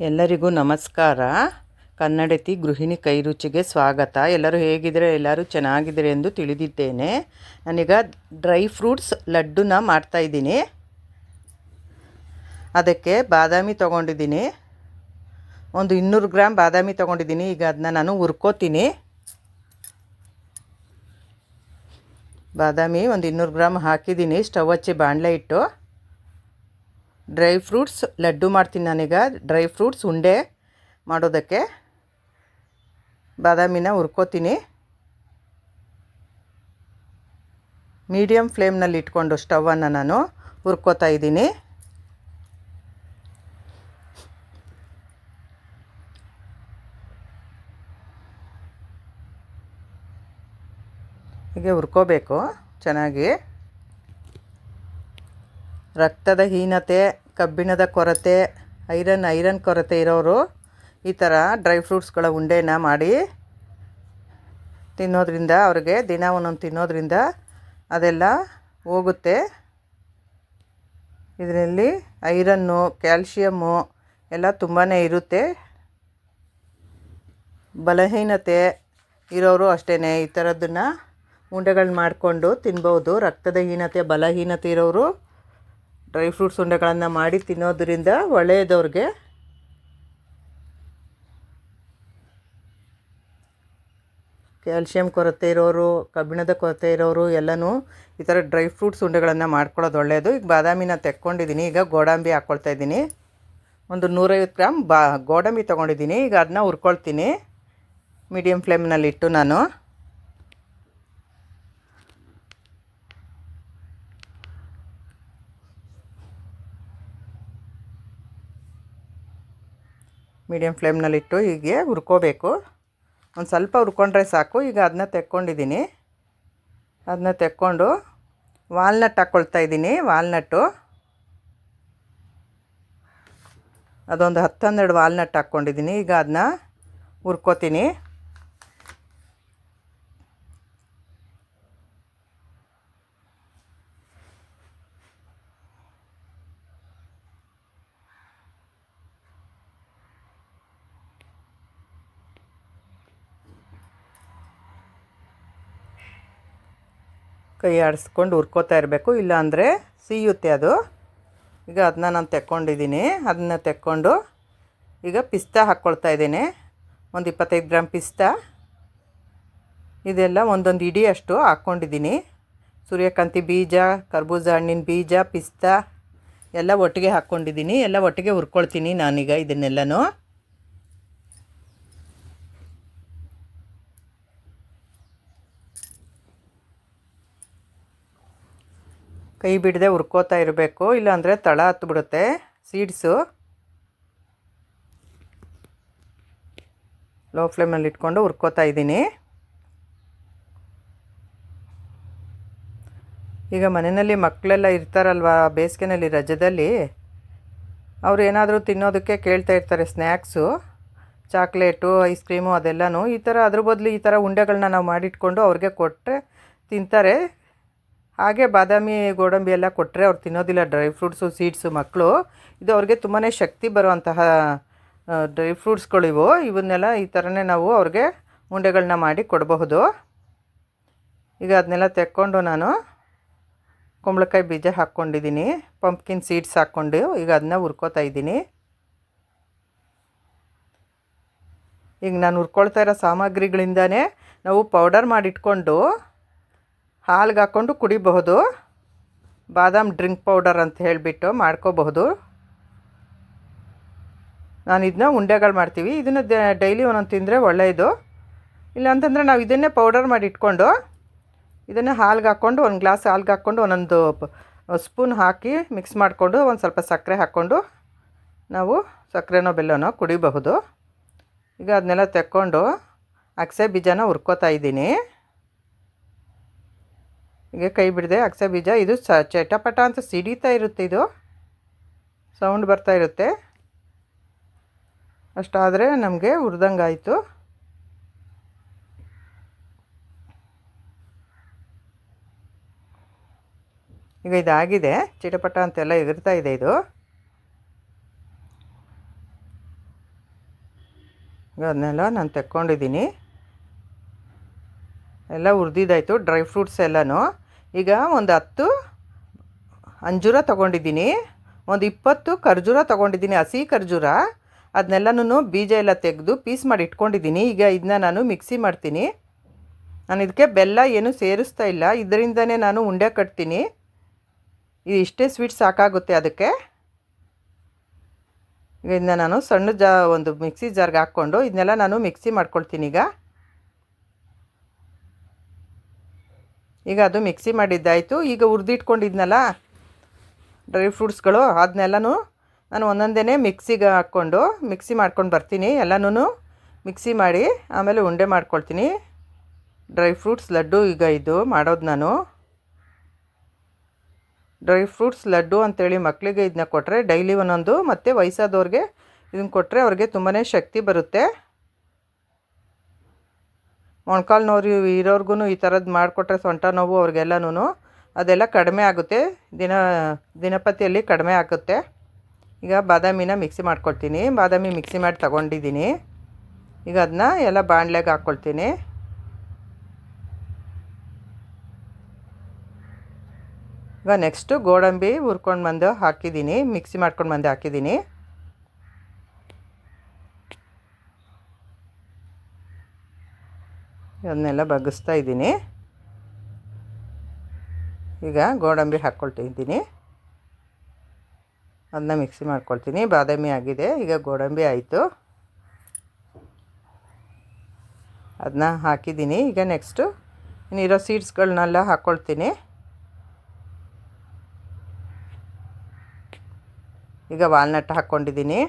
ಎಲ್ಲರಿಗೂ ನಮಸ್ಕಾರ. ಕನ್ನಡತಿ ಗೃಹಿಣಿ ಕೈರುಚಿಗೆ ಸ್ವಾಗತ. ಎಲ್ಲರೂ ಹೇಗಿದ್ದೀರಾ? ಎಲ್ಲರೂ ಚೆನ್ನಾಗಿದ್ದೀರಿ ಎಂದು ತಿಳಿದಿದ್ದೇನೆ. ನಾನೀಗ ಡ್ರೈ ಫ್ರೂಟ್ಸ್ ಲಡ್ಡುನ ಮಾಡ್ತಾಯಿದ್ದೀನಿ. ಅದಕ್ಕೆ ಬಾದಾಮಿ ತೊಗೊಂಡಿದ್ದೀನಿ, ಒಂದು 200 ಗ್ರಾಮ್ ಬಾದಾಮಿ ತೊಗೊಂಡಿದ್ದೀನಿ. ಈಗ ಅದನ್ನ ನಾನು ಹುರ್ಕೋತೀನಿ. ಬಾದಾಮಿ ಒಂದು 200 ಗ್ರಾಮ್ ಹಾಕಿದ್ದೀನಿ. ಸ್ಟವ್ ಹಚ್ಚಿ ಬಾಣಲೆ ಇಟ್ಟು ಡ್ರೈ ಫ್ರೂಟ್ಸ್ ಲಡ್ಡು ಮಾಡ್ತೀನಿ. ನಾನೀಗ ಡ್ರೈ ಫ್ರೂಟ್ಸ್ ಉಂಡೆ ಮಾಡೋದಕ್ಕೆ ಬಾದಾಮಿನ ಹುರ್ಕೋತೀನಿ. ಮೀಡಿಯಮ್ ಫ್ಲೇಮ್ನಲ್ಲಿ ಇಟ್ಕೊಂಡು ಸ್ಟವನ್ನು ನಾನು ಹುರ್ಕೋತಾ ಇದ್ದೀನಿ. ಹೀಗೆ ಹುರ್ಕೋಬೇಕು ಚೆನ್ನಾಗಿ. ರಕ್ತದ ಹೀನತೆ, ಕಬ್ಬಿಣದ ಕೊರತೆ, ಐರನ್ ಕೊರತೆ ಇರೋರು ಈ ಥರ ಡ್ರೈ ಫ್ರೂಟ್ಸ್ಗಳ ಉಂಡೆನ ಮಾಡಿ ತಿನ್ನೋದ್ರಿಂದ, ಅವ್ರಿಗೆ ದಿನ ಒಂದೊಂದು ತಿನ್ನೋದ್ರಿಂದ ಅದೆಲ್ಲ ಹೋಗುತ್ತೆ. ಇದರಲ್ಲಿ ಐರನ್ನು, ಕ್ಯಾಲ್ಶಿಯಮ್ಮು ಎಲ್ಲ ತುಂಬಾ ಇರುತ್ತೆ. ಬಲಹೀನತೆ ಇರೋರು ಅಷ್ಟೇ ಈ ಥರದ್ದನ್ನು ಉಂಡೆಗಳನ್ನ ಮಾಡಿಕೊಂಡು ತಿನ್ಬೋದು. ರಕ್ತದ ಹೀನತೆ, ಬಲಹೀನತೆ ಇರೋರು ಡ್ರೈ ಫ್ರೂಟ್ಸ್ ಉಂಡೆಗಳನ್ನು ಮಾಡಿ ತಿನ್ನೋದ್ರಿಂದ ಒಳ್ಳೆಯದವ್ರಿಗೆ. ಕ್ಯಾಲ್ಶಿಯಂ ಕೊರತೆ ಇರೋರು, ಕಬ್ಬಿಣದ ಕೊರತೆ ಇರೋರು ಎಲ್ಲನೂ ಈ ಥರ ಡ್ರೈ ಫ್ರೂಟ್ಸ್ ಉಂಡೆಗಳನ್ನು ಮಾಡ್ಕೊಳ್ಳೋದು ಒಳ್ಳೆಯದು. ಈಗ ಬಾದಾಮಿನ ತೆಕ್ಕೊಂಡಿದ್ದೀನಿ. ಈಗ ಗೋಡಂಬಿ ಹಾಕ್ಕೊಳ್ತಾ ಇದ್ದೀನಿ. ಒಂದು 150 ಗ್ರಾಮ್ ಗೋಡಂಬಿ ತೊಗೊಂಡಿದ್ದೀನಿ. ಈಗ ಅದನ್ನ ಹುರ್ಕೊಳ್ತೀನಿ ಮೀಡಿಯಮ್ ಫ್ಲೇಮ್ನಲ್ಲಿಟ್ಟು ನಾನು. ಮೀಡಿಯಮ್ ಫ್ಲೇಮ್ನಲ್ಲಿಟ್ಟು ಹೀಗೆ ಹುರ್ಕೋಬೇಕು. ಒಂದು ಸ್ವಲ್ಪ ಹುರ್ಕೊಂಡ್ರೆ ಸಾಕು. ಈಗ ಅದನ್ನ ತೆಕ್ಕೊಂಡಿದ್ದೀನಿ. ಅದನ್ನ ತೆಕ್ಕೊಂಡು ವಾಲ್ನಟ್ ಹಾಕ್ಕೊಳ್ತಾ ಇದ್ದೀನಿ. ವಾಲ್ನಟ್ಟು ಅದೊಂದು 10-12 ವಾಲ್ನಟ್ ಹಾಕ್ಕೊಂಡಿದ್ದೀನಿ. ಈಗ ಅದನ್ನ ಹುರ್ಕೋತೀನಿ. ಕೈ ಆಡಿಸ್ಕೊಂಡು ಹುರ್ಕೋತಾ ಇರಬೇಕು, ಇಲ್ಲಾಂದರೆ ಸಿಯುತ್ತೆ ಅದು. ಈಗ ಅದನ್ನ ನಾನು ತೆಕ್ಕೊಂಡಿದ್ದೀನಿ. ಅದನ್ನ ತೆಕ್ಕೊಂಡು ಈಗ ಪಿಸ್ತಾ ಹಾಕ್ಕೊಳ್ತಾ ಇದ್ದೀನಿ. ಒಂದು 25 ಗ್ರಾಮ್ ಪಿಸ್ತಾ. ಇದೆಲ್ಲ ಒಂದೊಂದು ಇಡಿಯಷ್ಟು ಹಾಕ್ಕೊಂಡಿದ್ದೀನಿ. ಸೂರ್ಯಕಾಂತಿ ಬೀಜ, ಕರ್ಬೂಜ ಹಣ್ಣಿನ ಬೀಜ, ಪಿಸ್ತಾ ಎಲ್ಲ ಒಟ್ಟಿಗೆ ಹಾಕ್ಕೊಂಡಿದ್ದೀನಿ. ಎಲ್ಲ ಒಟ್ಟಿಗೆ ಹುರ್ಕೊಳ್ತೀನಿ ನಾನೀಗ ಇದನ್ನೆಲ್ಲನೂ. ಕೈ ಬಿಡದೆ ಹುರ್ಕೋತಾ ಇರಬೇಕು, ಇಲ್ಲಾಂದರೆ ತಳ ಹತ್ತಿಬಿಡುತ್ತೆ ಸೀಡ್ಸು. ಲೋ ಫ್ಲೇಮಲ್ಲಿ ಇಟ್ಕೊಂಡು ಹುರ್ಕೋತಾ ಇದ್ದೀನಿ. ಈಗ ಮನೆಯಲ್ಲಿ ಮಕ್ಕಳೆಲ್ಲ ಇರ್ತಾರಲ್ವ, ಬೇಸಿಗೆನಲ್ಲಿ ರಜದಲ್ಲಿ ಅವರು ಏನಾದರೂ ತಿನ್ನೋದಕ್ಕೆ ಕೇಳ್ತಾ ಇರ್ತಾರೆ. ಸ್ನ್ಯಾಕ್ಸು, ಚಾಕ್ಲೇಟು, ಐಸ್ ಕ್ರೀಮು ಅದೆಲ್ಲನೂ ಈ ಥರ ಅದ್ರ ಬದಲು ಈ ಥರ ಉಂಡೆಗಳನ್ನ ನಾವು ಮಾಡಿಟ್ಕೊಂಡು ಅವ್ರಿಗೆ ಕೊಟ್ಟರೆ ತಿಂತಾರೆ. ಹಾಗೆ ಬಾದಾಮಿ, ಗೋಡಂಬಿ ಎಲ್ಲ ಕೊಟ್ಟರೆ ಅವ್ರು ತಿನ್ನೋದಿಲ್ಲ. ಡ್ರೈ ಫ್ರೂಟ್ಸು, ಸೀಡ್ಸು ಮಕ್ಕಳು. ಇದು ಅವ್ರಿಗೆ ತುಂಬಾ ಶಕ್ತಿ ಬರುವಂತಹ ಡ್ರೈ ಫ್ರೂಟ್ಸ್ಗಳಿವು. ಇವನ್ನೆಲ್ಲ ಈ ಥರನೇ ನಾವು ಅವ್ರಿಗೆ ಉಂಡೆಗಳನ್ನ ಮಾಡಿ ಕೊಡಬಹುದು. ಈಗ ಅದನ್ನೆಲ್ಲ ತೆಕ್ಕೊಂಡು ನಾನು ಕುಂಬಳಕಾಯಿ ಬೀಜ ಹಾಕ್ಕೊಂಡಿದ್ದೀನಿ, ಪಂಪ್ಕಿನ್ ಸೀಡ್ಸ್ ಹಾಕ್ಕೊಂಡು ಈಗ ಅದನ್ನ ಹುರ್ಕೋತಾ ಇದ್ದೀನಿ. ಈಗ ನಾನು ಹುರ್ಕೊಳ್ತಾ ಇರೋ ಸಾಮಗ್ರಿಗಳಿಂದನೇ ನಾವು ಪೌಡರ್ ಮಾಡಿಟ್ಕೊಂಡು ಹಾಲ್ಗೆ ಹಾಕ್ಕೊಂಡು ಕುಡಿಬಹುದು. ಬಾದಾಮ್ ಡ್ರಿಂಕ್ ಪೌಡರ್ ಅಂತ ಹೇಳಿಬಿಟ್ಟು ಮಾಡ್ಕೋಬಹುದು. ನಾನು ಇದನ್ನ ಉಂಡೆಗಳು ಮಾಡ್ತೀವಿ. ಇದನ್ನು ಡೈಲಿ ಒಂದೊಂದು ತಿಂದರೆ ಒಳ್ಳೆಯದು. ಇಲ್ಲಾಂತಂದರೆ ನಾವು ಇದನ್ನೇ ಪೌಡರ್ ಮಾಡಿ ಇಟ್ಕೊಂಡು ಇದನ್ನು ಹಾಲ್ಗೆ ಹಾಕ್ಕೊಂಡು, ಒಂದು ಗ್ಲಾಸ್ ಹಾಲ್ಗೆ ಹಾಕ್ಕೊಂಡು ಒಂದೊಂದು ಸ್ಪೂನ್ ಹಾಕಿ ಮಿಕ್ಸ್ ಮಾಡಿಕೊಂಡು ಒಂದು ಸ್ವಲ್ಪ ಸಕ್ಕರೆ ಹಾಕ್ಕೊಂಡು ನಾವು ಸಕ್ಕರೆನೋ ಬೆಲ್ಲನೋ ಕುಡಿಬಹುದು. ಈಗ ಅದನ್ನೆಲ್ಲ ತೆಕ್ಕೊಂಡು ಅಗಸೆ ಬೀಜನ ಹುರ್ಕೋತಾ ಇದ್ದೀನಿ. ಈಗ ಕೈ ಬಿಡದೆ ಅಗಸೆ ಬೀಜ ಇದು ಚಟಪಟ ಅಂತ ಸಿಡಿತಾ ಇರುತ್ತೆ, ಇದು ಸೌಂಡ್ ಬರ್ತಾ ಇರುತ್ತೆ. ಅಷ್ಟಾದರೆ ನಮಗೆ ಹುರಿದಂಗಾಯಿತು. ಈಗ ಇದಾಗಿದೆ, ಚಿಟಪಟ ಅಂತೆಲ್ಲ ಎಗರ್ತಾ ಇದೆ ಇದು. ಅದನ್ನೆಲ್ಲ ನಾನು ತೆಕ್ಕೊಂಡಿದ್ದೀನಿ. ಎಲ್ಲ ಹುರಿದಿದ್ದಾಯಿತು ಡ್ರೈ ಫ್ರೂಟ್ಸ್ ಎಲ್ಲನೂ. ಈಗ ಒಂದು 10 ಅಂಜೂರ ತೊಗೊಂಡಿದ್ದೀನಿ, ಒಂದು 20 ಖರ್ಜೂರ ತೊಗೊಂಡಿದ್ದೀನಿ, ಹಸಿ ಖರ್ಜೂರ. ಅದನ್ನೆಲ್ಲನೂ ಬೀಜ ಎಲ್ಲ ತೆಗೆದು ಪೀಸ್ ಮಾಡಿ ಇಟ್ಕೊಂಡಿದ್ದೀನಿ. ಈಗ ಇದನ್ನ ನಾನು ಮಿಕ್ಸಿ ಮಾಡ್ತೀನಿ. ನಾನು ಇದಕ್ಕೆ ಬೆಲ್ಲ ಏನೂ ಸೇರಿಸ್ತಾ ಇಲ್ಲ, ಇದರಿಂದನೇ ನಾನು ಉಂಡೆ ಕಟ್ತೀನಿ. ಇದು ಇಷ್ಟೇ ಸ್ವೀಟ್ ಸಾಕಾಗುತ್ತೆ ಅದಕ್ಕೆ. ಈಗ ಇದನ್ನ ನಾನು ಸಣ್ಣ ಒಂದು ಮಿಕ್ಸಿ ಜಾರ್ಗೆ ಹಾಕ್ಕೊಂಡು ಇದನ್ನೆಲ್ಲ ನಾನು ಮಿಕ್ಸಿ ಮಾಡ್ಕೊಳ್ತೀನಿ. ಈಗ ಅದು ಮಿಕ್ಸಿ ಮಾಡಿದ್ದಾಯಿತು. ಈಗ ಹುರಿದಿಟ್ಕೊಂಡಿದ್ನಲ್ಲ ಡ್ರೈ ಫ್ರೂಟ್ಸ್ಗಳು, ಅದನ್ನೆಲ್ಲನೂ ನಾನು ಒಂದೊಂದೇ ಮಿಕ್ಸಿಗೆ ಹಾಕ್ಕೊಂಡು ಮಿಕ್ಸಿ ಮಾಡ್ಕೊಂಡು ಬರ್ತೀನಿ. ಎಲ್ಲನೂ ಮಿಕ್ಸಿ ಮಾಡಿ ಆಮೇಲೆ ಉಂಡೆ ಮಾಡ್ಕೊಳ್ತೀನಿ. ಡ್ರೈ ಫ್ರೂಟ್ಸ್ ಲಡ್ಡು ಈಗ ಇದು ಮಾಡೋದು ನಾನು. ಡ್ರೈ ಫ್ರೂಟ್ಸ್ ಲಡ್ಡು ಅಂತೇಳಿ ಮಕ್ಕಳಿಗೆ ಇದನ್ನ ಕೊಟ್ಟರೆ ಡೈಲಿ ಒಂದೊಂದು, ಮತ್ತು ವಯಸ್ಸಾದವ್ರಿಗೆ ಇದನ್ನು ಕೊಟ್ಟರೆ ಅವ್ರಿಗೆ ತುಂಬಾ ಶಕ್ತಿ ಬರುತ್ತೆ. ಮೊಣಕಾಲು ನೋವು ಇರೋರ್ಗು ಈ ಥರದ್ದು ಮಾಡಿಕೊಟ್ರೆ ಸೊಂಟ ನೋವು ಅವ್ರಿಗೆಲ್ಲನೂ ಅದೆಲ್ಲ ಕಡಿಮೆ ಆಗುತ್ತೆ, ದಿನಪತಿಯಲ್ಲಿ ಕಡಿಮೆ ಆಗುತ್ತೆ. ಈಗ ಬಾದಾಮಿನ ಮಿಕ್ಸಿ ಮಾಡ್ಕೊಳ್ತೀನಿ. ಬಾದಾಮಿ ಮಿಕ್ಸಿ ಮಾಡಿ ತಗೊಂಡಿದ್ದೀನಿ. ಈಗ ಅದನ್ನ ಎಲ್ಲ ಬಾಣಲೆಗೆ ಹಾಕ್ಕೊಳ್ತೀನಿ. ಈಗ ನೆಕ್ಸ್ಟು ಗೋಡಂಬಿ ಹುರ್ಕೊಂಡು ಬಂದು ಹಾಕಿದ್ದೀನಿ, ಮಿಕ್ಸಿ ಮಾಡ್ಕೊಂಡು ಬಂದು ಹಾಕಿದ್ದೀನಿ. ಅದನ್ನೆಲ್ಲ ಬಗ್ಗಿಸ್ತಾ ಇದ್ದೀನಿ. ಈಗ ಗೋಡಂಬಿ ಹಾಕ್ಕೊಳ್ತಿದ್ದೀನಿ, ಅದನ್ನ ಮಿಕ್ಸಿ ಮಾಡ್ಕೊಳ್ತೀನಿ. ಬಾದಾಮಿ ಆಗಿದೆ, ಈಗ ಗೋಡಂಬಿ ಆಯಿತು, ಅದನ್ನ ಹಾಕಿದ್ದೀನಿ. ಈಗ ನೆಕ್ಸ್ಟು ಇನ್ನಿರೋ ಸೀಡ್ಸ್ಗಳನ್ನೆಲ್ಲ ಹಾಕ್ಕೊಳ್ತೀನಿ. ಈಗ ವಾಲ್ನಟ್ ಹಾಕ್ಕೊಂಡಿದ್ದೀನಿ,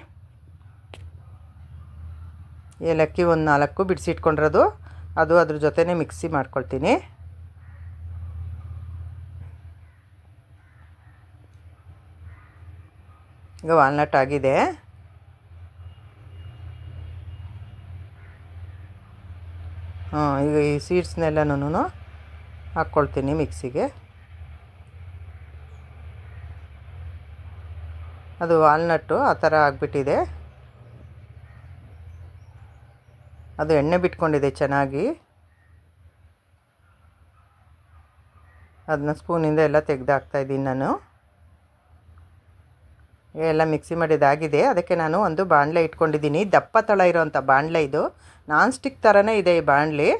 ಏಲಕ್ಕಿ ಒಂದು 4 ಬಿಡಿಸಿಟ್ಕೊಂಡಿರೋದು ಅದು ಅದ್ರ ಜೊತೆನೇ ಮಿಕ್ಸಿ ಮಾಡ್ಕೊಳ್ತೀನಿ. ಈಗ ವಾಲ್ನಟ್ ಆಗಿದೆ. ಈಗ ಈ ಸೀಡ್ಸ್ನೆಲ್ಲನೂ ಹಾಕ್ಕೊಳ್ತೀನಿ ಮಿಕ್ಸಿಗೆ. ಅದು ವಾಲ್ನಟ್ಟು ಆ ಥರ ಆಗಿಬಿಟ್ಟಿದೆ, ಅದು ಎಣ್ಣೆ ಬಿಟ್ಕೊಂಡಿದೆ ಚೆನ್ನಾಗಿ. ಅದನ್ನ ಸ್ಪೂನಿಂದ ಎಲ್ಲ ತೆಗೆದು ಹಾಕ್ತಾಯಿದ್ದೀನಿ ನಾನು. ಎಲ್ಲ ಮಿಕ್ಸಿ ಮಾಡಿದ್ದಾಗಿದೆ. ಅದಕ್ಕೆ ನಾನು ಒಂದು ಬಾಣಲೆ ಇಟ್ಕೊಂಡಿದ್ದೀನಿ, ದಪ್ಪ ತಳ ಇರೋವಂಥ ಬಾಣಲೆ ಇದು. ನಾನ್ ಸ್ಟಿಕ್ ಥರನೇ ಇದೆ ಈ ಬಾಣಲೆ.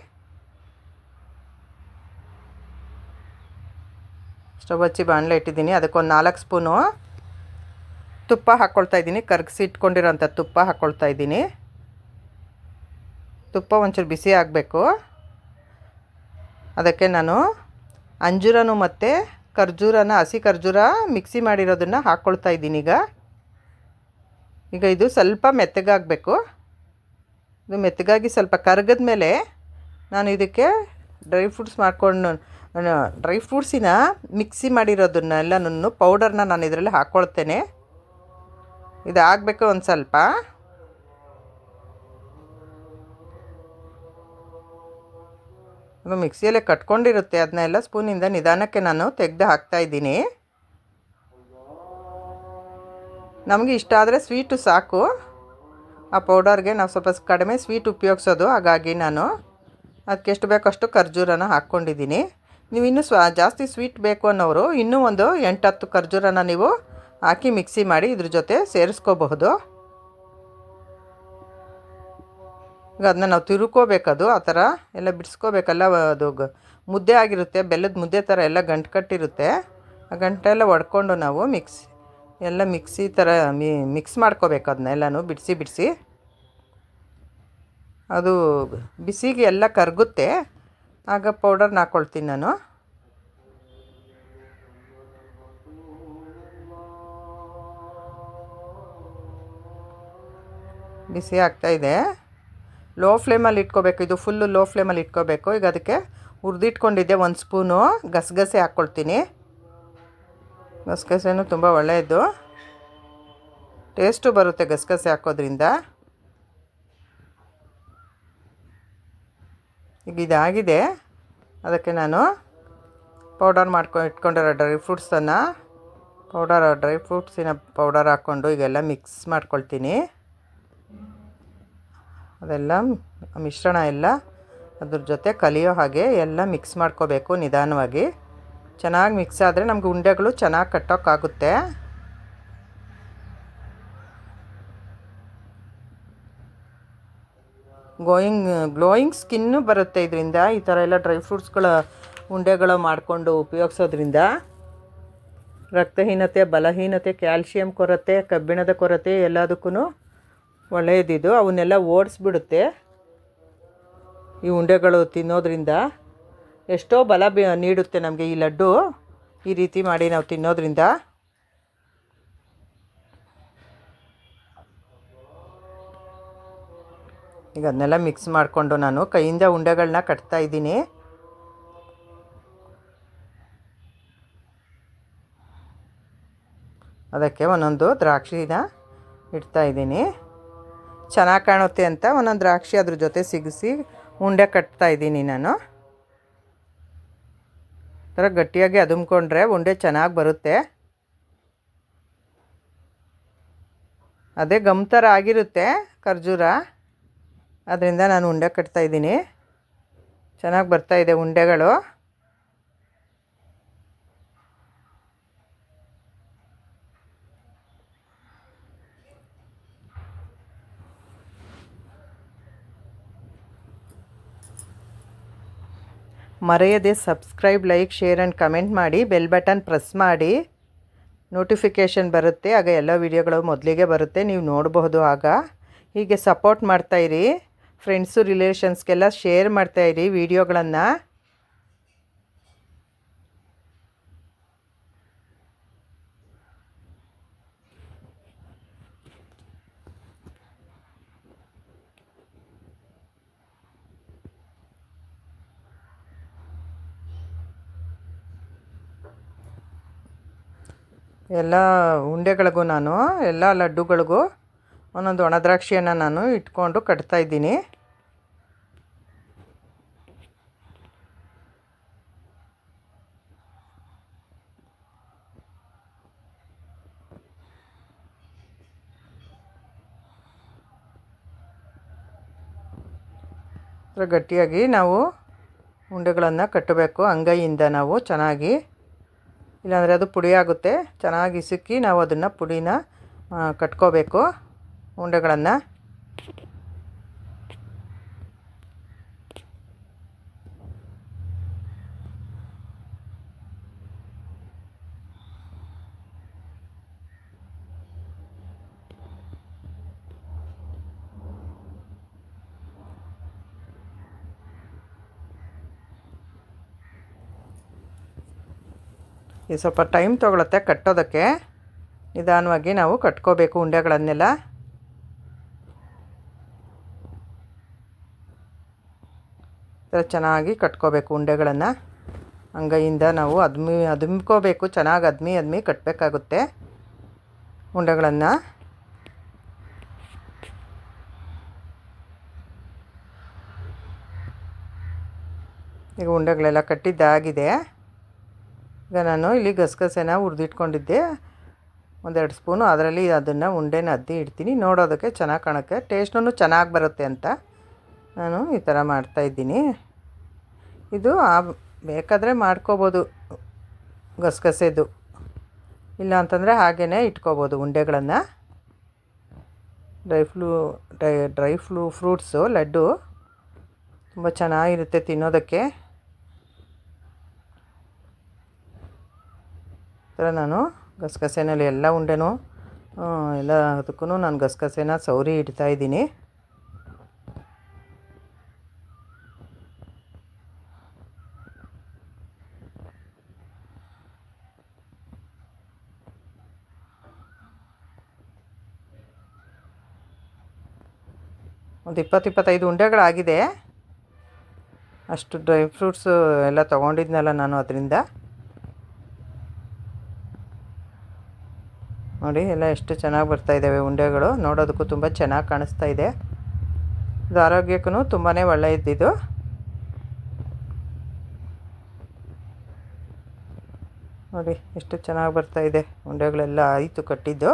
ಸ್ಟವ್ ಹಚ್ಚಿ ಬಾಣಲೆ ಇಟ್ಟಿದ್ದೀನಿ. ಅದಕ್ಕೊಂದು 4 ಸ್ಪೂನು ತುಪ್ಪ ಹಾಕ್ಕೊಳ್ತಾಯಿದ್ದೀನಿ, ಕರಗಿಸಿ ಇಟ್ಕೊಂಡಿರೋಂಥ ತುಪ್ಪ ಹಾಕ್ಕೊಳ್ತಾಯಿದ್ದೀನಿ. ತುಪ್ಪ ಒಂಚೂರು ಬಿಸಿ ಆಗಬೇಕು. ಅದಕ್ಕೆ ನಾನು ಅಂಜೂರನು ಮತ್ತು ಖರ್ಜೂರನ, ಹಸಿ ಖರ್ಜೂರ ಮಿಕ್ಸಿ ಮಾಡಿರೋದನ್ನು ಹಾಕ್ಕೊಳ್ತಾ ಇದ್ದೀನಿ. ಈಗ ಇದು ಸ್ವಲ್ಪ ಮೆತ್ತಗಾಗಬೇಕು. ಇದು ಮೆತ್ತಗಾಗಿ ಸ್ವಲ್ಪ ಕರಗದ ಮೇಲೆ ನಾನು ಇದಕ್ಕೆ ಡ್ರೈ ಫ್ರೂಟ್ಸಿನ ಮಿಕ್ಸಿ ಮಾಡಿರೋದನ್ನೆಲ್ಲನೂ ಪೌಡರ್ನ ನಾನು ಇದರಲ್ಲಿ ಹಾಕ್ಕೊಳ್ತೇನೆ. ಇದು ಆಗಬೇಕು ಒಂದು ಸ್ವಲ್ಪ. ಮಿಕ್ಸಿಯಲ್ಲೇ ಕಟ್ಕೊಂಡಿರುತ್ತೆ, ಅದನ್ನೆಲ್ಲ ಸ್ಪೂನಿಂದ ನಿಧಾನಕ್ಕೆ ನಾನು ತೆಗೆದು ಹಾಕ್ತಾಯಿದ್ದೀನಿ. ನಮಗೆ ಇಷ್ಟ ಆದರೆ ಸ್ವೀಟು ಸಾಕು, ಆ ಪೌಡರ್ಗೆ ನಾವು ಸ್ವಲ್ಪ ಕಡಿಮೆ ಸ್ವೀಟ್ ಉಪಯೋಗಿಸೋದು. ಹಾಗಾಗಿ ನಾನು ಅದಕ್ಕೆ ಎಷ್ಟು ಬೇಕೋ ಅಷ್ಟು ಖರ್ಜೂರನ ಹಾಕ್ಕೊಂಡಿದ್ದೀನಿ. ನೀವು ಇನ್ನೂ ಜಾಸ್ತಿ ಸ್ವೀಟ್ ಬೇಕು ಅನ್ನೋರು ಇನ್ನೂ ಒಂದು 8-10 ಖರ್ಜೂರನ ನೀವು ಹಾಕಿ ಮಿಕ್ಸಿ ಮಾಡಿ ಇದ್ರ ಜೊತೆ ಸೇರಿಸ್ಕೋಬಹುದು. ಈಗ ಅದನ್ನ ನಾವು ತಿರುಕೋಬೇಕದು, ಆ ಥರ ಎಲ್ಲ ಬಿಡಿಸ್ಕೋಬೇಕಲ್ಲ. ಅದು ಮುದ್ದೆ ಆಗಿರುತ್ತೆ, ಬೆಲ್ಲದ ಮುದ್ದೆ ಥರ ಎಲ್ಲ ಗಂಟು ಕಟ್ಟಿರುತ್ತೆ. ಆ ಗಂಟೆಲ್ಲ ಒಡ್ಕೊಂಡು ನಾವು ಮಿಕ್ಸಿ ಥರ ಮಿಕ್ಸ್ ಮಾಡ್ಕೋಬೇಕು. ಅದನ್ನೆಲ್ಲನೂ ಬಿಡಿಸಿ ಅದು ಬಿಸಿಗೆ ಎಲ್ಲ ಕರಗುತ್ತೆ. ಆಗ ಪೌಡರ್ನ ಹಾಕ್ಕೊಳ್ತೀನಿ ನಾನು. ಬಿಸಿ ಆಗ್ತಾಯಿದೆ. ಲೋ ಫ್ಲೇಮಲ್ಲಿ ಇಟ್ಕೋಬೇಕು, ಇದು ಫುಲ್ಲು ಲೋ ಫ್ಲೇಮಲ್ಲಿ ಇಟ್ಕೋಬೇಕು. ಈಗ ಅದಕ್ಕೆ ಹುರಿದಿಟ್ಕೊಂಡಿದ್ದೆ 1 ಸ್ಪೂನು ಗಸಗಸೆ ಹಾಕ್ಕೊಳ್ತೀನಿ. ಗಸಗಸೆನೂ ತುಂಬ ಒಳ್ಳೆಯದು, ಟೇಸ್ಟು ಬರುತ್ತೆ ಗಸಗಸೆ ಹಾಕೋದ್ರಿಂದ. ಈಗ ಇದಾಗಿದೆ. ಅದಕ್ಕೆ ನಾನು ಪೌಡರ್ ಇಟ್ಕೊಂಡಿರೋ ಡ್ರೈ ಫ್ರೂಟ್ಸಿನ ಪೌಡರ್ ಹಾಕ್ಕೊಂಡು ಈಗೆಲ್ಲ ಮಿಕ್ಸ್ ಮಾಡ್ಕೊಳ್ತೀನಿ. ಅದೆಲ್ಲ ಮಿಶ್ರಣ ಎಲ್ಲ ಅದ್ರ ಜೊತೆ ಕಲಿಯೋ ಹಾಗೆ ಎಲ್ಲ ಮಿಕ್ಸ್ ಮಾಡ್ಕೋಬೇಕು ನಿಧಾನವಾಗಿ. ಚೆನ್ನಾಗಿ ಮಿಕ್ಸ್ ಆದರೆ ನಮಗೆ ಉಂಡೆಗಳು ಚೆನ್ನಾಗಿ ಕಟ್ಟೋಕ್ಕಾಗುತ್ತೆ. ಗ್ಲೋಯಿಂಗ್ ಸ್ಕಿನ್ನು ಬರುತ್ತೆ ಇದರಿಂದ. ಈ ಥರ ಎಲ್ಲ ಡ್ರೈ ಫ್ರೂಟ್ಸ್ಗಳ ಉಂಡೆಗಳು ಮಾಡಿಕೊಂಡು ಉಪಯೋಗಿಸೋದ್ರಿಂದ ರಕ್ತಹೀನತೆ, ಬಲಹೀನತೆ, ಕ್ಯಾಲ್ಶಿಯಂ ಕೊರತೆ, ಕಬ್ಬಿಣದ ಕೊರತೆ ಎಲ್ಲದಕ್ಕೂ ಒಳ್ಳೆಯದಿದು. ಅವನ್ನೆಲ್ಲ ಓಡಿಸ್ಬಿಡುತ್ತೆ ಈ ಉಂಡೆಗಳು ತಿನ್ನೋದ್ರಿಂದ. ಎಷ್ಟೋ ಬಲ ನೀಡುತ್ತೆ ನಮಗೆ ಈ ಲಡ್ಡು ಈ ರೀತಿ ಮಾಡಿ ನಾವು ತಿನ್ನೋದ್ರಿಂದ. ಈಗ ಅದನ್ನೆಲ್ಲ ಮಿಕ್ಸ್ ಮಾಡಿಕೊಂಡು ನಾನು ಕೈಯಿಂದ ಉಂಡೆಗಳನ್ನ ಕಟ್ತಾಯಿದ್ದೀನಿ. ಅದಕ್ಕೆ ಒಂದೊಂದು ದ್ರಾಕ್ಷಿನ ಇಡ್ತಾಯಿದ್ದೀನಿ. ಚೆನ್ನಾಗಿ ಕಾಣುತ್ತೆ ಅಂತ ಒಂದೊಂದು ದ್ರಾಕ್ಷಿ ಅದ್ರ ಜೊತೆ ಸಿಗಿಸಿ ಉಂಡೆ ಕಟ್ತಾಯಿದ್ದೀನಿ ನಾನು. ಥರ ಗಟ್ಟಿಯಾಗಿ ಅದುಮ್ಕೊಂಡ್ರೆ ಉಂಡೆ ಚೆನ್ನಾಗಿ ಬರುತ್ತೆ. ಅದೇ ಗಮ್ ಥರ ಆಗಿರುತ್ತೆ ಖರ್ಜೂರ, ಅದರಿಂದ ನಾನು ಉಂಡೆ ಕಟ್ತಾಯಿದ್ದೀನಿ. ಚೆನ್ನಾಗಿ ಬರ್ತಾಯಿದೆ ಉಂಡೆಗಳು. ಮರೆಯದೆ subscribe, like, share and comment ಮಾಡಿ. ಬೆಲ್ ಬಟನ್ ಪ್ರೆಸ್ ಮಾಡಿ, ನೋಟಿಫಿಕೇಷನ್ ಬರುತ್ತೆ. ಆಗ ಎಲ್ಲ ವೀಡಿಯೋಗಳು ಮೊದಲಿಗೆ ಬರುತ್ತೆ, ನೀವು ನೋಡಬಹುದು. ಆಗ ಹೀಗೆ ಸಪೋರ್ಟ್ ಮಾಡ್ತಾಯಿರಿ. ಫ್ರೆಂಡ್ಸು ರಿಲೇಷನ್ಸ್ಗೆಲ್ಲ ಶೇರ್ ಮಾಡ್ತಾಯಿರಿ ವೀಡಿಯೋಗಳನ್ನು. ಎಲ್ಲ ಉಂಡೆಗಳಿಗೂ ನಾನು ಎಲ್ಲ ಲಡ್ಡುಗಳಿಗೂ ಒಂದೊಂದು ಒಣ ದ್ರಾಕ್ಷಿಯನ್ನು ನಾನು ಇಟ್ಕೊಂಡು ಕಟ್ತಾಯಿದ್ದೀನಿ. ಗಟ್ಟಿಯಾಗಿ ನಾವು ಉಂಡೆಗಳನ್ನು ಕಟ್ಟಬೇಕು ಅಂಗೈಯಿಂದ ನಾವು ಚೆನ್ನಾಗಿ. ಇಲ್ಲಾಂದರೆ ಅದು ಪುಡಿ ಆಗುತ್ತೆ. ಚೆನ್ನಾಗಿ ಇಸುಕಿ ನಾವು ಅದನ್ನು ಪುಡಿನ ಕಟ್ಕೋಬೇಕು ಉಂಡೆಗಳನ್ನು. ಇದು ಸ್ವಲ್ಪ ಟೈಮ್ ತೊಗೊಳುತ್ತೆ ಕಟ್ಟೋದಕ್ಕೆ. ನಿಧಾನವಾಗಿ ನಾವು ಕಟ್ಕೋಬೇಕು ಉಂಡೆಗಳನ್ನೆಲ್ಲ. ಚೆನ್ನಾಗಿ ಕಟ್ಕೋಬೇಕು ಉಂಡೆಗಳನ್ನು. ಅಂಗೈಯಿಂದ ನಾವು ಅದುಮ್ಕೋಬೇಕು. ಚೆನ್ನಾಗಿ ಅದ್ಮಿ ಕಟ್ಟಬೇಕಾಗುತ್ತೆ ಉಂಡೆಗಳನ್ನು. ಈಗ ಉಂಡೆಗಳೆಲ್ಲ ಕಟ್ಟಿದ್ದಾಗಿದೆ. ಈಗ ನಾನು ಇಲ್ಲಿ ಗಸಗಸೆನ ಹುರಿದಿಟ್ಕೊಂಡಿದ್ದೆ 1-2 ಸ್ಪೂನು. ಅದರಲ್ಲಿ ಅದನ್ನು ಉಂಡೆನ ಅದ್ದಿ ಇಡ್ತೀನಿ. ನೋಡೋದಕ್ಕೆ ಚೆನ್ನಾಗಿ ಕಾಣೋಕ್ಕೆ, ಟೇಸ್ಟೂ ಚೆನ್ನಾಗಿ ಬರುತ್ತೆ ಅಂತ ನಾನು ಈ ಥರ ಮಾಡ್ತಾಯಿದ್ದೀನಿ. ಇದು ಬೇಕಾದರೆ ಮಾಡ್ಕೋಬೋದು ಗಸಗಸೆದು, ಇಲ್ಲ ಅಂತಂದರೆ ಹಾಗೇ ಇಟ್ಕೋಬೋದು ಉಂಡೆಗಳನ್ನು. ಡ್ರೈ ಫ್ರೂಟ್ಸು ಲಡ್ಡು ತುಂಬ ಚೆನ್ನಾಗಿರುತ್ತೆ ತಿನ್ನೋದಕ್ಕೆ. ನಾನು ಗಸಗಸೆನಲ್ಲಿ ಎಲ್ಲ ಉಂಡೆನೂ ಅದಕ್ಕೂ ನಾನು ಗಸಗಸೆನ ಸವರಿ ಇಡ್ತಾಯಿದ್ದೀನಿ. ಒಂದು 20-25 ಉಂಡೆಗಳಾಗಿದೆ. ಅಷ್ಟು ಡ್ರೈ ಫ್ರೂಟ್ಸು ಎಲ್ಲ ತೊಗೊಂಡಿದ್ನಲ್ಲ ನಾನು ಅದರಿಂದ. ನೋಡಿ ಎಲ್ಲ ಎಷ್ಟು ಚೆನ್ನಾಗಿ ಬರ್ತಾಯಿದ್ದಾವೆ ಉಂಡೆಗಳು. ನೋಡೋದಕ್ಕೂ ತುಂಬ ಚೆನ್ನಾಗಿ ಕಾಣಿಸ್ತಾ ಇದೆ. ಇದು ಆರೋಗ್ಯಕ್ಕೂ ತುಂಬಾ ಒಳ್ಳೆಯದಿದು. ನೋಡಿ ಎಷ್ಟು ಚೆನ್ನಾಗಿ ಬರ್ತಾಯಿದೆ ಉಂಡೆಗಳೆಲ್ಲ ಆಯಿತು ಕಟ್ಟಿದ್ದು.